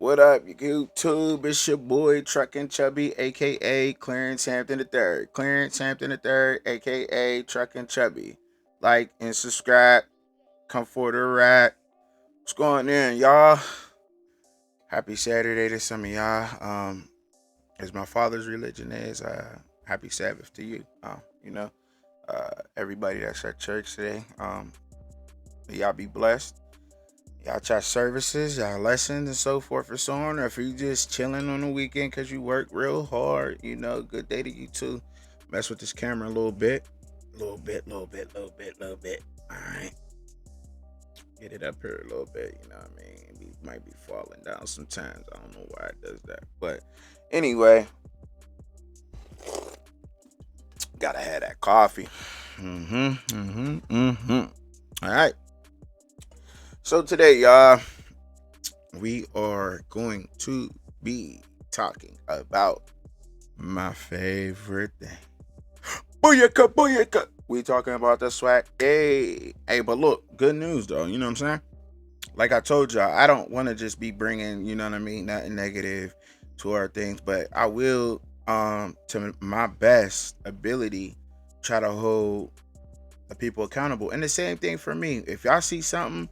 What up, YouTube? It's your boy Truckin' Chubby, aka Clarence Hampton III. Clarence Hampton III, aka Truckin' Chubby. Like and subscribe. Come for the ride. What's going on, y'all? Happy Saturday to some of y'all. As my father's religion is, happy Sabbath to you. Everybody that's at church today. Y'all be blessed. Y'all try services, y'all lessons, and so forth and so on. Or if you just chilling on the weekend because you work real hard, good day to you too. Mess with this camera a little bit. Little bit. All right. Get it up here a little bit, you know what I mean? It might be falling down sometimes. I don't know why it does that. But anyway, gotta have that coffee. All right. So today, y'all, we are going to be talking about my favorite thing. Booyaka. We talking about the SWAC. Hey, but look, good news though. You know what I'm saying? Like I told y'all, I don't want to just be bringing, you know what I mean, nothing negative to our things, but I will, to my best ability, try to hold the people accountable. And the same thing for me. If y'all see something,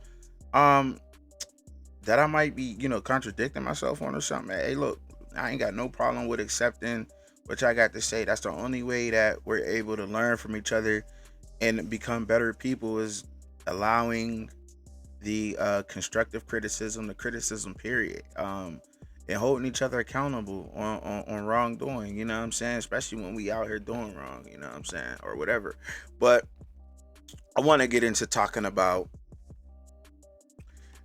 that I might be, contradicting myself on or something. Hey, look, I ain't got no problem with accepting what I got to say. That's the only way that we're able to learn from each other and become better people is allowing the constructive criticism, the criticism period, and holding each other accountable on wrongdoing. You know what I'm saying? Especially when we out here doing wrong. You know what I'm saying, or whatever. But I want to get into talking about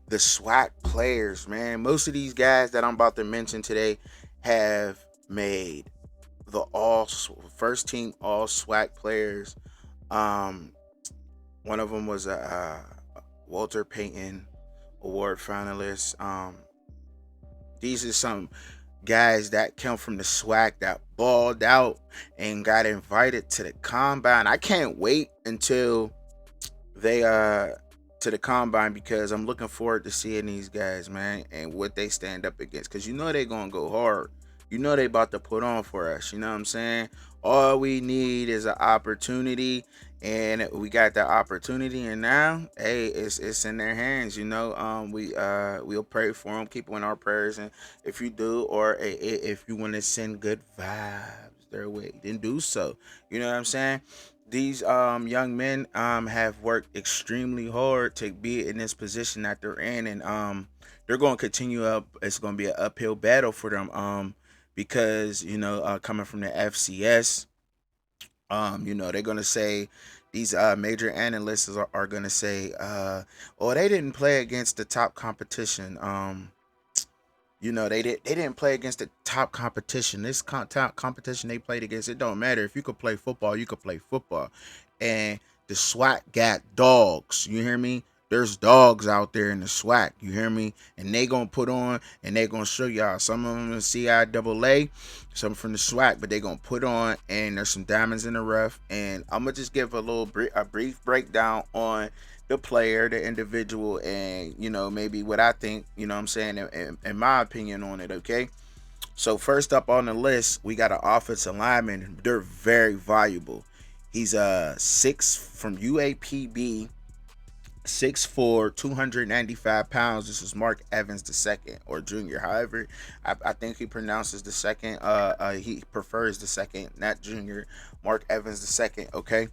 the SWAC players, man. Most of these guys that I'm about to mention today have made the all first team all SWAC players. One of them was a Walter Payton Award finalist. These are some guys that come from the SWAC that balled out and got invited to the combine. I can't wait until they to the combine because I'm looking forward to seeing these guys, man, and what they stand up against. Because they gonna go hard. They about to put on for us. You know what I'm saying? All we need is an opportunity, and we got the opportunity. And now, hey, it's in their hands. We'll pray for them, keep them in our prayers, and if you do, or if you want to send good vibes their way, then do so. You know what I'm saying? These young men have worked extremely hard to be in this position that they're in, and they're going to continue up. It's going to be an uphill battle for them because coming from the FCS, they're going to say these major analysts are going to say, oh, they didn't play against the top competition. They didn't play against the top competition. This top competition they played against, it don't matter. If you could play football, you could play football. And the SWAC got dogs. You hear me? There's dogs out there in the SWAC. You hear me? And they gonna put on and they gonna show y'all. Some of them in CIAA, some from the SWAC, but they gonna put on and there's some diamonds in the rough. And I'm gonna just give a brief breakdown on the player, the individual, and maybe what I think, what I'm saying, in my opinion on it, okay? So first up on the list, we got an offensive lineman. They're very valuable. He's a 6 from UAPB, 6'4", 295 pounds. This is Mark Evans the second or junior. However, I think he pronounces the second. He prefers the second, not junior. Mark Evans the second. Okay.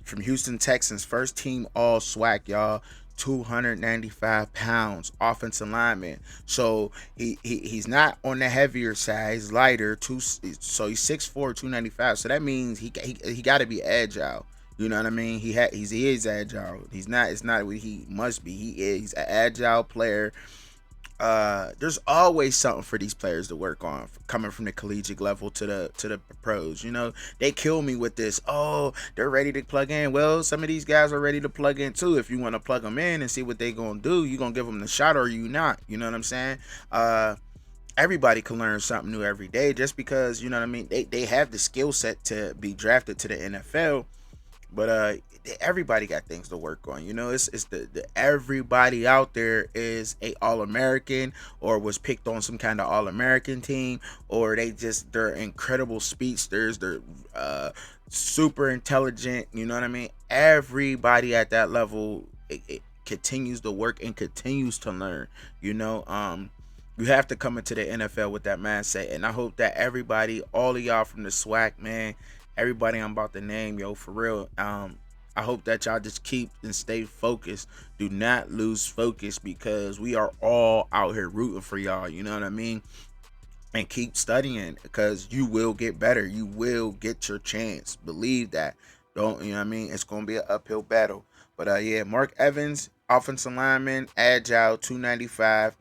From Houston Texans, first team all SWAC, y'all. 295 pounds, offensive lineman. So he's not on the heavier side. He's lighter. So he's 6'4", 295. So that means he got to be agile. You know what I mean? He is agile. He's not. It's not what he must be. He's an agile player. There's always something for these players to work on, coming from the collegiate level to the pros. They kill me with this. Oh, they're ready to plug in. Well, some of these guys are ready to plug in too. If you want to plug them in and see what they gonna do, you gonna give them the shot or you not. You know what I'm saying? Everybody can learn something new every day. Just because they have the skill set to be drafted to the NFL, but everybody got things to work on. It's the everybody out there is a All-American or was picked on some kind of All-American team, or they're incredible speedsters. They're super intelligent. You know what I mean? Everybody at that level, it continues to work and continues to learn. You have to come into the NFL with that mindset, and I hope that everybody, all of y'all from the SWAC, man, everybody I'm about to name, yo, for real. I hope that y'all just keep and stay focused. Do not lose focus, because we are all out here rooting for y'all. You know what I mean? And keep studying, because you will get better. You will get your chance. Believe that. Don't, you know what I mean? It's gonna be an uphill battle. But yeah, Mark Evans, offensive lineman, agile, 295.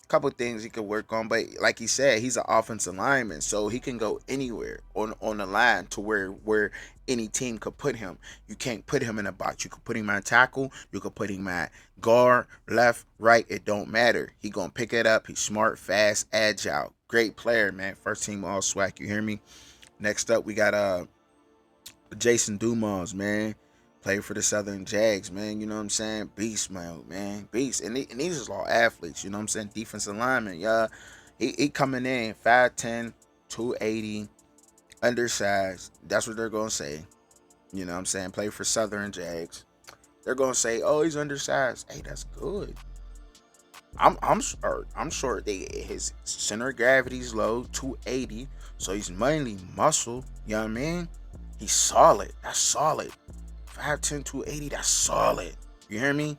Couple things he could work on, but like he said, he's an offensive lineman, so he can go anywhere on the line to where any team could put him. You can't put him in a box. You could put him at tackle, you could put him at guard, left, right, it don't matter. He gonna pick it up. He's smart, fast, agile, great player, man. First team all SWAC, you hear me? Next up, we got Jason Dumas, man. Played for the Southern Jags, man. You know what I'm saying? Beast mode, man. Beast. And these is all athletes, you know what I'm saying? Defensive lineman, yeah. He coming in 5'10", 280, undersized. That's what they're going to say. You know what I'm saying? Played for Southern Jags. They're going to say, oh, he's undersized. Hey, that's good. I'm short. I'm short. His center of gravity's low, 280. So he's mainly muscle. You know what I mean? He's solid. That's solid. 5'10", 280, that's solid. You hear me?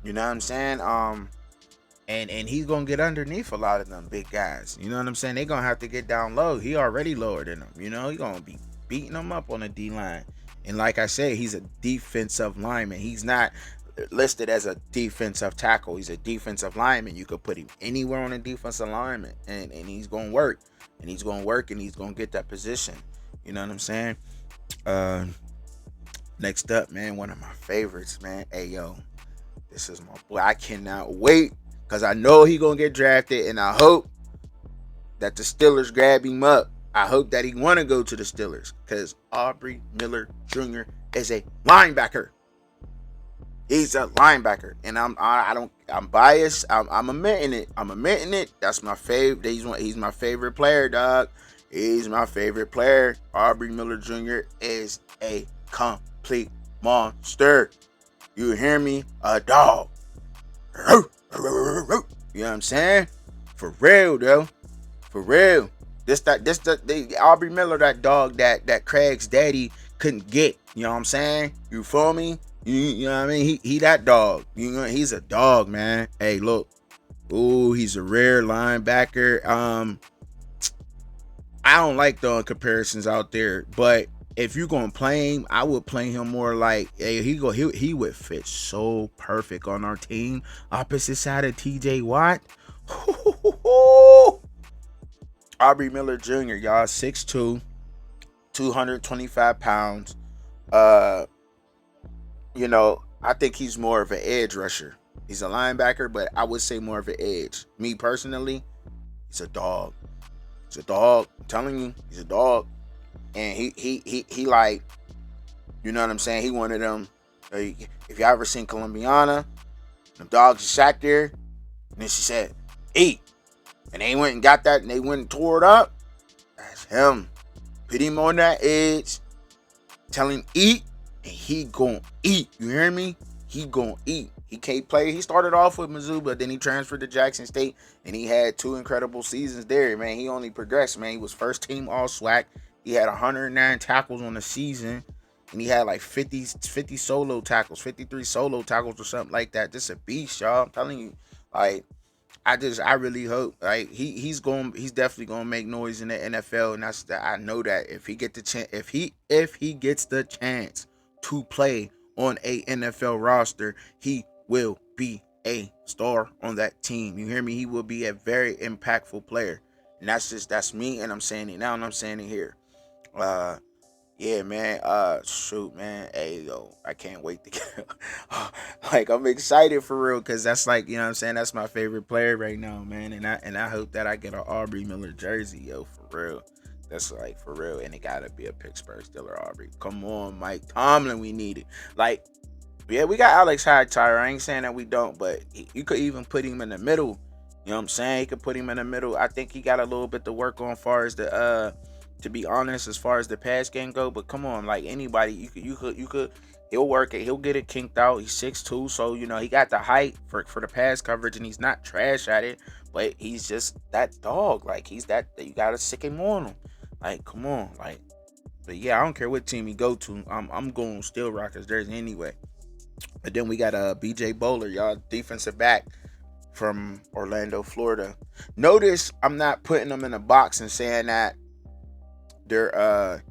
You know what I'm saying? And he's gonna get underneath a lot of them big guys. You know what I'm saying? They gonna have to get down low. He already lower than them. You know, he gonna be beating them up on the D line. And like I said, he's a defensive lineman. He's not listed as a defensive tackle. He's a defensive lineman. You could put him anywhere on a defensive lineman, and he's gonna work. And he's gonna work, and he's gonna get that position. You know what I'm saying? Next up, man, one of my favorites, man. Hey, yo, this is my boy. I cannot wait, because I know he going to get drafted, and I hope that the Steelers grab him up. I hope that he want to go to the Steelers, because Aubrey Miller Jr. is a linebacker. He's a linebacker, and I'm biased. I'm admitting it. That's my favorite. He's my favorite player, dog. He's my favorite player. Aubrey Miller Jr. is a complete monster. You hear me? A dog. You know what I'm saying? For real, though. For real. The Aubrey Miller, that dog that Craig's daddy couldn't get. You know what I'm saying? You feel me? You know what I mean? He that dog. You know, he's a dog, man. Hey, look. Ooh, he's a rare linebacker. I don't like throwing comparisons out there, but if you're gonna play him, I would play him more like, hey, he would fit so perfect on our team, opposite side of TJ Watt. Aubrey Miller Jr., y'all, 6'2", 225 pounds. I think he's more of an edge rusher. He's a linebacker, but I would say more of an edge. Me personally, he's a dog. He's a dog. I'm telling you, he's a dog. And he like, you know what I'm saying? He one of them. If y'all ever seen Colombiana, them dogs sat there, and then she said, eat. And they went and got that, and they went and tore it up. That's him. Put him on that edge. Tell him eat, and he gon' eat. You hear me? He gon' eat. He can't play. He started off with Mizzou, but then he transferred to Jackson State, and he had 2 incredible seasons there, man. He only progressed, man. He was first team all SWAC. He had 109 tackles on the season, and he had like 50 solo tackles, 53 solo tackles or something like that. Just a beast, y'all. I'm telling you, like, I really hope, like, he's definitely gonna make noise in the NFL, and I know that if he gets the chance to play on a NFL roster, he will be a star on that team. You hear me? He will be a very impactful player, and that's me, and I'm saying it now, and I'm saying it here. Yeah, man. Shoot, man. Hey, yo, I can't wait to get. Like, I'm excited for real, because that's, like, you know what I'm saying, that's my favorite player right now, man. And I hope that I get an Aubrey Miller jersey, yo, for real. That's like for real, and it gotta be a Pittsburgh Steeler, Aubrey. Come on, Mike Tomlin, we need it. Like, yeah, we got Alex Hightower. I ain't saying that we don't, but you could even put him in the middle. You know what I'm saying? You could put him in the middle. I think he got a little bit to work on, as far as the to be honest, as far as the pass game go. But come on, like anybody, you could. He'll work it. He'll get it kinked out. He's 6'2", so he got the height for the pass coverage, and he's not trash at it. But he's just that dog. Like he's that you gotta sick him on him. Like come on, like. But yeah, I don't care what team he go to. I'm going Steel Rockets jersey anyway. But then we got BJ Bowler, y'all, defensive back from Orlando, Florida. Notice I'm not putting them in a box and saying that they're a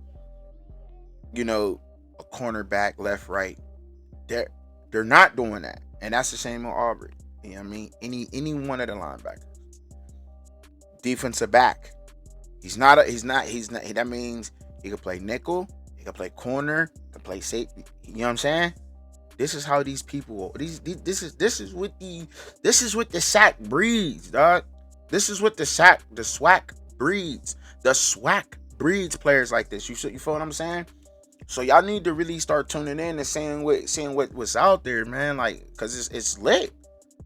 cornerback, left, right. They're not doing that. And that's the same with Aubrey. You know what I mean? Any one of the linebackers. Defensive back. He's not that means he can play nickel, he can play corner, he can play safety. You know what I'm saying? This is how these people. This is what the SWAC breeds, dog. This is what the SWAC breeds. The SWAC breeds players like this. You feel what I'm saying? So y'all need to really start tuning in and seeing what's out there, man. Like, cause it's lit.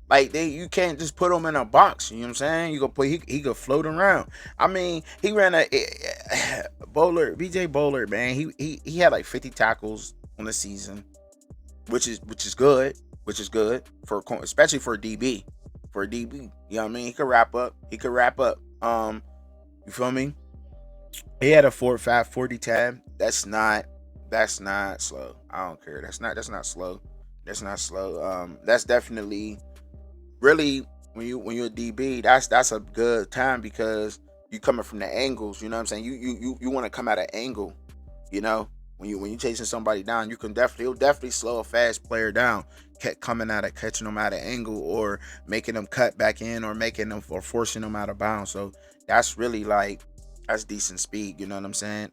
Like you can't just put him in a box. You know what I'm saying? You go put he could float around. I mean, he ran BJ Bowler, man. He had like 50 tackles on the season. Which is good for especially for a DB. For a DB, you know what I mean? He could wrap up. You feel me? He had a 4.5 40 tab. That's not slow. I don't care. That's not slow. That's not slow. That's definitely really when you're a DB. That's a good time because you coming from the angles. You know what I'm saying? You want to come at an angle. You know. When you chasing somebody down, he'll definitely slow a fast player down, catching them at an angle or making them cut back in or forcing them out of bounds. So that's really that's decent speed. You know what I'm saying?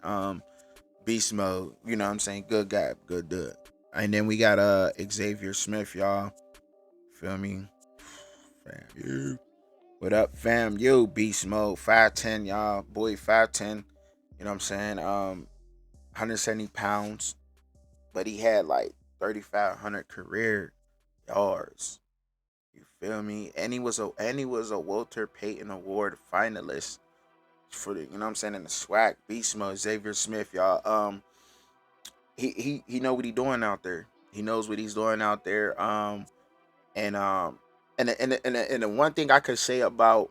Beast mode. You know what I'm saying? Good guy, good dude. And then we got Xavier Smith, y'all. Feel me? Fam, you. What up, fam? You beast mode, 5'10", y'all. Boy, 5'10". You know what I'm saying? 170 pounds, but he had like 3,500 career yards. You feel me? And he was a Walter Payton Award finalist for the, you know what I'm saying, in the SWAC beast mode. Xavier Smith, y'all. He know what he doing out there. He knows what he's doing out there. And the one thing I could say about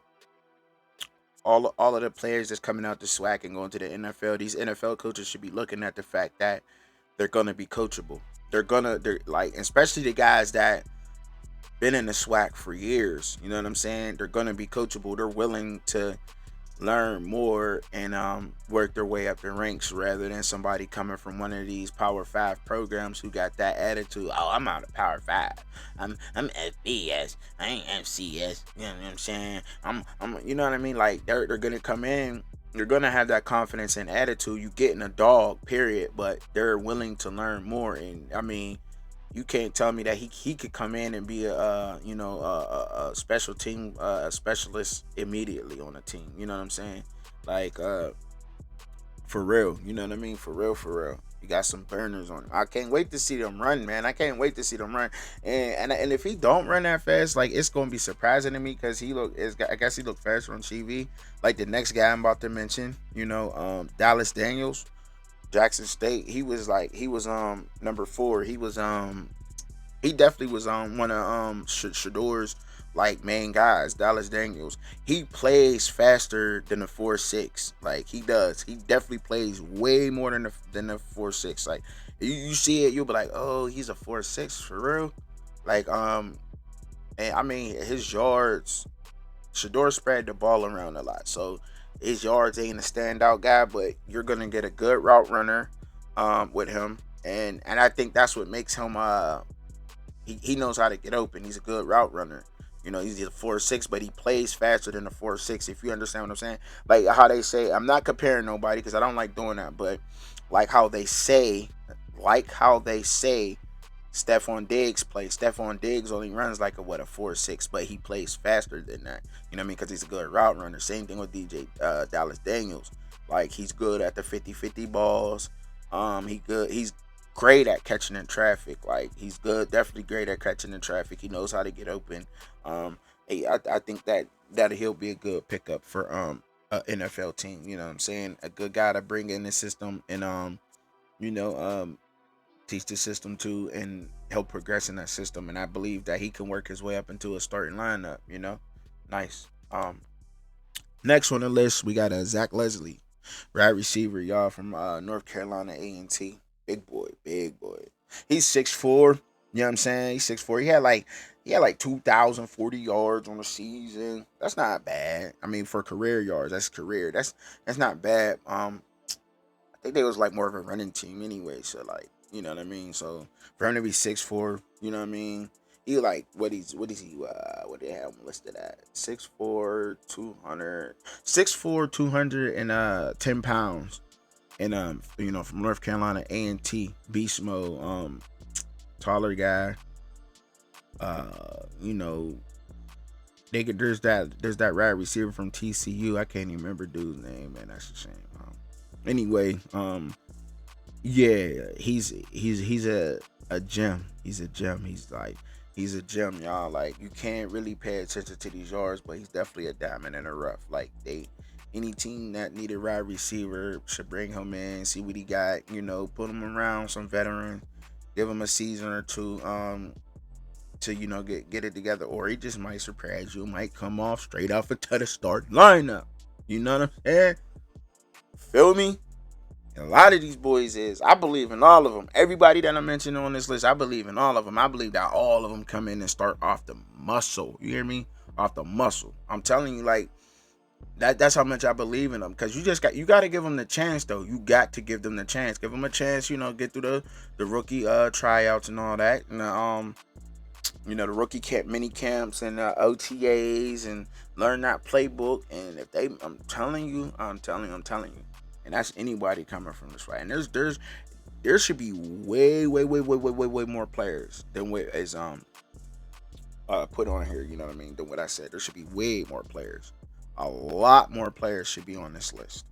all of the players that's coming out the SWAC and going to the NFL, these NFL coaches should be looking at the fact that they're gonna be coachable. They're like, especially the guys that been in the SWAC for years. You know what I'm saying? They're gonna be coachable. They're willing to learn more and work their way up the ranks rather than somebody coming from one of these Power 5 programs who got that attitude. Oh, I'm out of Power 5. I'm FBS. I ain't FCS. You know what I'm saying? I'm you know what I mean? Like they're gonna come in. You're gonna have that confidence and attitude. You getting a dog, period. But they're willing to learn more. And I mean, you can't tell me that he could come in and be a special team specialist immediately on a team. You know what I'm saying? Like for real. You know what I mean? For real. You got some burners on him. I can't wait to see them run, man. I can't wait to see them run. And if he don't run that fast, like it's gonna be surprising to me because I guess he looked faster on TV. Like the next guy I'm about to mention, Dallas Daniels. Jackson State, he was number 4. He definitely was one of Shador's like main guys. Dallas Daniels, he plays faster than the 4.6. Like he does. He definitely plays way more than the 4.6. Like you see it, you'll be like, oh, he's a 4.6 for real. Like and I mean his yards. Shador spread the ball around a lot, so his yards ain't a standout guy, but you're gonna get a good route runner with him, and I think that's what makes him he knows how to get open. He's a good route runner. He's a 4.6, but he plays faster than a 4.6. If you understand what I'm saying, like how they say, I'm not comparing nobody because I don't like doing that, but like how they say Stephon Diggs plays. Stephon Diggs only runs like a 4.6, but he plays faster than that. You know what I mean? Because he's a good route runner. Same thing with Dallas Daniels. Like, he's good at the 50-50 balls. He's great at catching in traffic. Like, he's good, definitely great at catching in traffic. He knows how to get open. I think that he'll be a good pickup for a NFL team. You know what I'm saying? A good guy to bring in the system and you know teach the system to and help progress in that system. And I believe that he can work his way up into a starting lineup. Nice. Next on the list we got Zach Leslie, wide receiver, y'all, from North Carolina A&T. Big boy, big boy. He's 6'4". You know what I'm saying? He's 6'4". He had like 2,040 yards on the season. That's not bad. I mean, for career yards, that's career. That's not bad. I think they was like more of a running team anyway. So, like, you know what I mean. So for him to be 6'4", you know what I mean. He like what is he? What they have him listed at? 6'4", 200, 6'4", 210 pounds, and from North Carolina A&T, beast mode, taller guy. You know, there's that wide receiver from TCU. I can't even remember dude's name, man. That's a shame. Anyway, yeah, he's a gem. He's a gem. He's a gem, y'all. Like, you can't really pay attention to these yards, but he's definitely a diamond in the rough. Like, any team that need a wide receiver should bring him in, see what he got. Put him around some veteran, give him a season or two, to get it together, or he just might surprise you. Might come off straight off into the start lineup. You know what I'm saying? Feel me? And a lot of these boys I believe in all of them. Everybody that I mentioned on this list, I believe in all of them. I believe that all of them come in and start off the muscle. You hear me? Off the muscle. I'm telling you, like, that's how much I believe in them. Because you got to give them the chance, though. You got to give them the chance. Give them a chance, get through the rookie tryouts and all that. And the rookie camp, mini camps, and OTAs, and learn that playbook. And if I'm telling you, and that's anybody coming from this right. And there should be way more players than what is put on here. You know what I mean? Than what I said. There should be way more players. A lot more players should be on this list.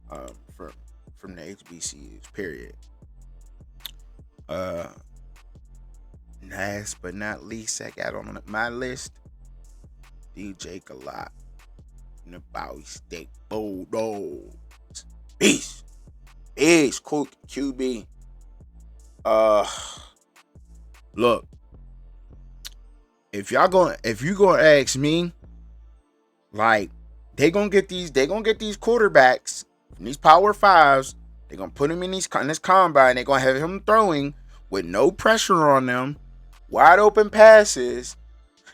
From the HBCUs. Period. Last but not least, I got on my list DJ Khalad and the Bowie State Bulldogs. Peace, cool QB. Look, if you gonna ask me, like, they gonna get these quarterbacks from these Power Fives. They're gonna put him in this combine. They're gonna have him throwing with no pressure on them, wide open passes,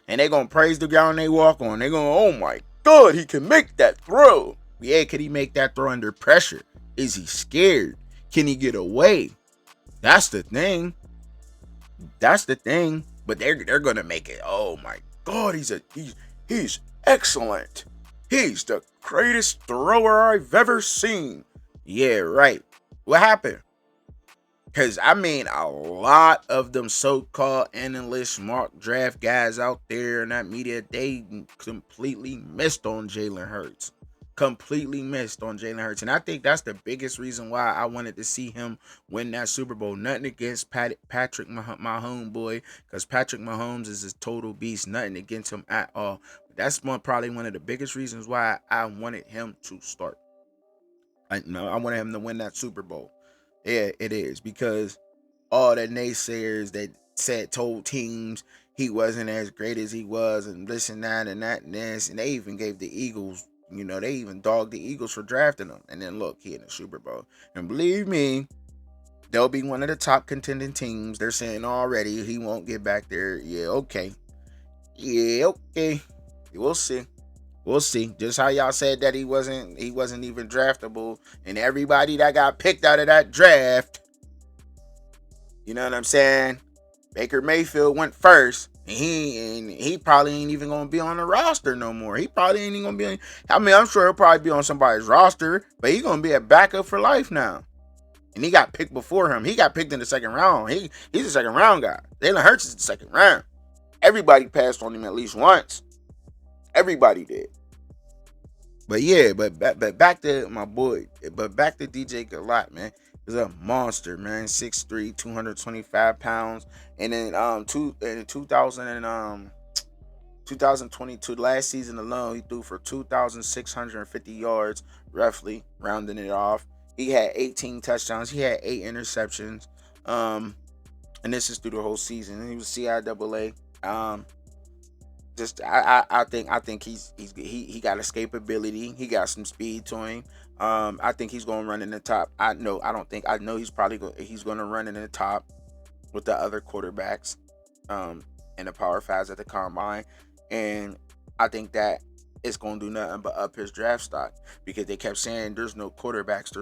and they're gonna praise the ground they walk on. They're gonna, oh my God, he can make that throw. Yeah, can he make that throw under pressure? Is he scared? Can he get away? That's the thing. But they're gonna make it. Oh my God, he's excellent. He's the greatest thrower I've ever seen. Yeah, right. What happened? Because, I mean, a lot of them so-called analysts, mock draft guys out there in that media, they completely missed on Jalen Hurts. And I think that's the biggest reason why I wanted to see him win that Super Bowl. Nothing against Patrick, my homeboy, because Patrick Mahomes is a total beast. Nothing against him at all. But that's probably one of the biggest reasons why I wanted him to start. I wanted him to win that Super Bowl. Yeah, it is, because all the naysayers that told teams he wasn't as great as he was, and this and that and that and this, and they even gave the Eagles, they even dogged the Eagles for drafting him. And then look, he in the Super Bowl. And believe me, they'll be one of the top contending teams. They're saying already he won't get back there. Yeah, okay. We'll see. Just how y'all said that he wasn't even draftable, and everybody that got picked out of that draft, you know what I'm saying? Baker Mayfield went first, and he probably ain't even gonna be on the roster no more. He probably ain't even gonna be. I'm sure he'll probably be on somebody's roster, but he's gonna be a backup for life now. And he got picked before him. He got picked in the second round. He's a second round guy. Jalen Hurts is the second round. Everybody passed on him at least once. Everybody did. But yeah, but back to my boy, but back to DJ Galot, man. He's a monster, man. 6'3", 225 pounds. And then in 2022, last season alone, he threw for 2,650 yards, roughly rounding it off. He had 18 touchdowns. He had 8 interceptions. And this is through the whole season. He was CIAA. I think he got escapability. He got some speed to him. I think he's going to run in the top. I know he's going to run in the top with the other quarterbacks in the Power Fives at the combine, and I think that it's going to do nothing but up his draft stock, because they kept saying there's no quarterbacks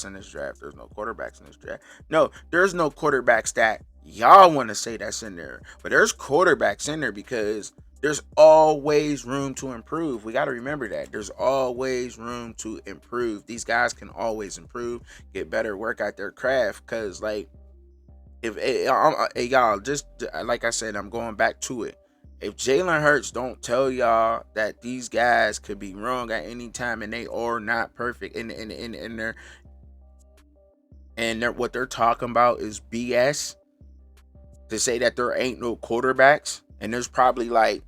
in this draft, there's no quarterbacks in this draft. No, there's no quarterbacks that y'all want to say that's in there, but there's quarterbacks in there because there's always room to improve. We got to remember that there's always room to improve. These guys can always improve, get better, work at their craft. Cause like, if y'all, just like I said, I'm going back to it. If Jalen Hurts don't tell y'all that these guys could be wrong at any time and they are not perfect, and what they're talking about is BS, to say that there ain't no quarterbacks, and there's probably like,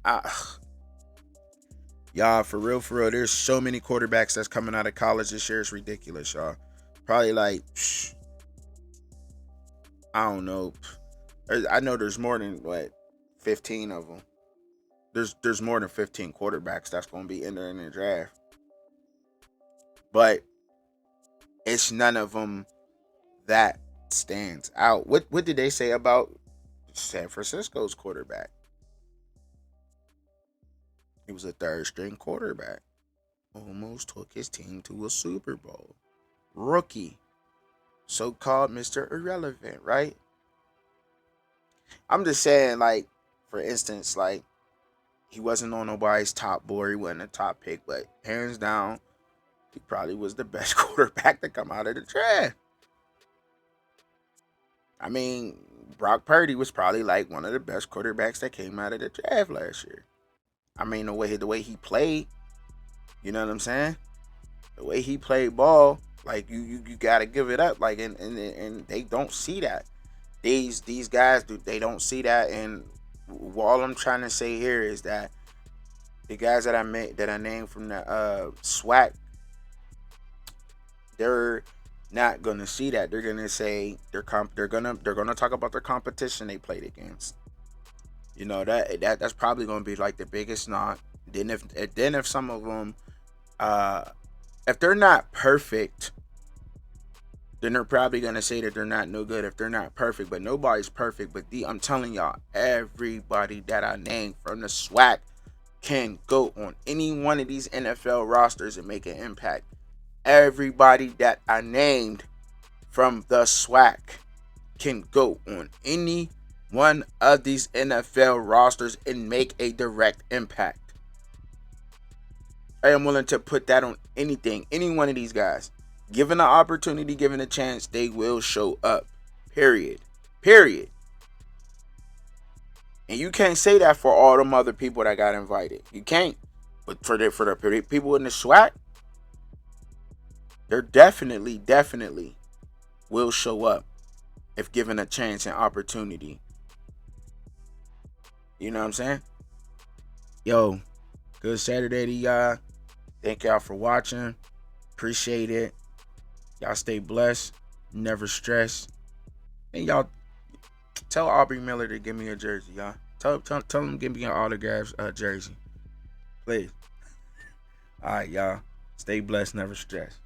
y'all, for real, there's so many quarterbacks that's coming out of college this year, it's ridiculous, y'all. Probably like, I don't know. I know there's more than 15 of them. There's more than 15 quarterbacks that's going to be in there in the draft, but it's none of them that stands out. What did they say about San Francisco's quarterback? He was a third string quarterback. Almost took his team to a Super Bowl. Rookie. So-called Mr. Irrelevant, right? I'm just saying, like, for instance, like, he wasn't on nobody's top board. He wasn't a top pick, but hands down, he probably was the best quarterback to come out of the draft. I mean, Brock Purdy was probably like one of the best quarterbacks that came out of the draft last year. I mean, the way he played, you know what I'm saying? The way he played ball, like you gotta give it up. Like, and they don't see that. These guys they don't see that. And all I'm trying to say here is that the guys that I named from the SWAC, they're not gonna see that. They're gonna say they're gonna talk about their competition they played against. You know, that's probably gonna be like the biggest knock. Then if some of them, if they're not perfect, then they're probably gonna say that they're not no good if they're not perfect. But nobody's perfect. But I'm telling y'all, everybody that I named from the SWAC can go on any one of these NFL rosters and make an impact. Everybody that I named from the SWAC can go on any one of these NFL rosters and make a direct impact. I am willing to put that on anything, any one of these guys. Given the opportunity, given a chance, they will show up. Period. And you can't say that for all them other people that got invited. You can't. But for the people in the SWAC, they're definitely will show up if given a chance and opportunity. You know what I'm saying? Yo, good Saturday to y'all. Thank y'all for watching. Appreciate it. Y'all stay blessed. Never stress. And y'all tell Aubrey Miller to give me a jersey, y'all. Tell him to give me an autograph jersey. Please. All right, y'all. Stay blessed. Never stress.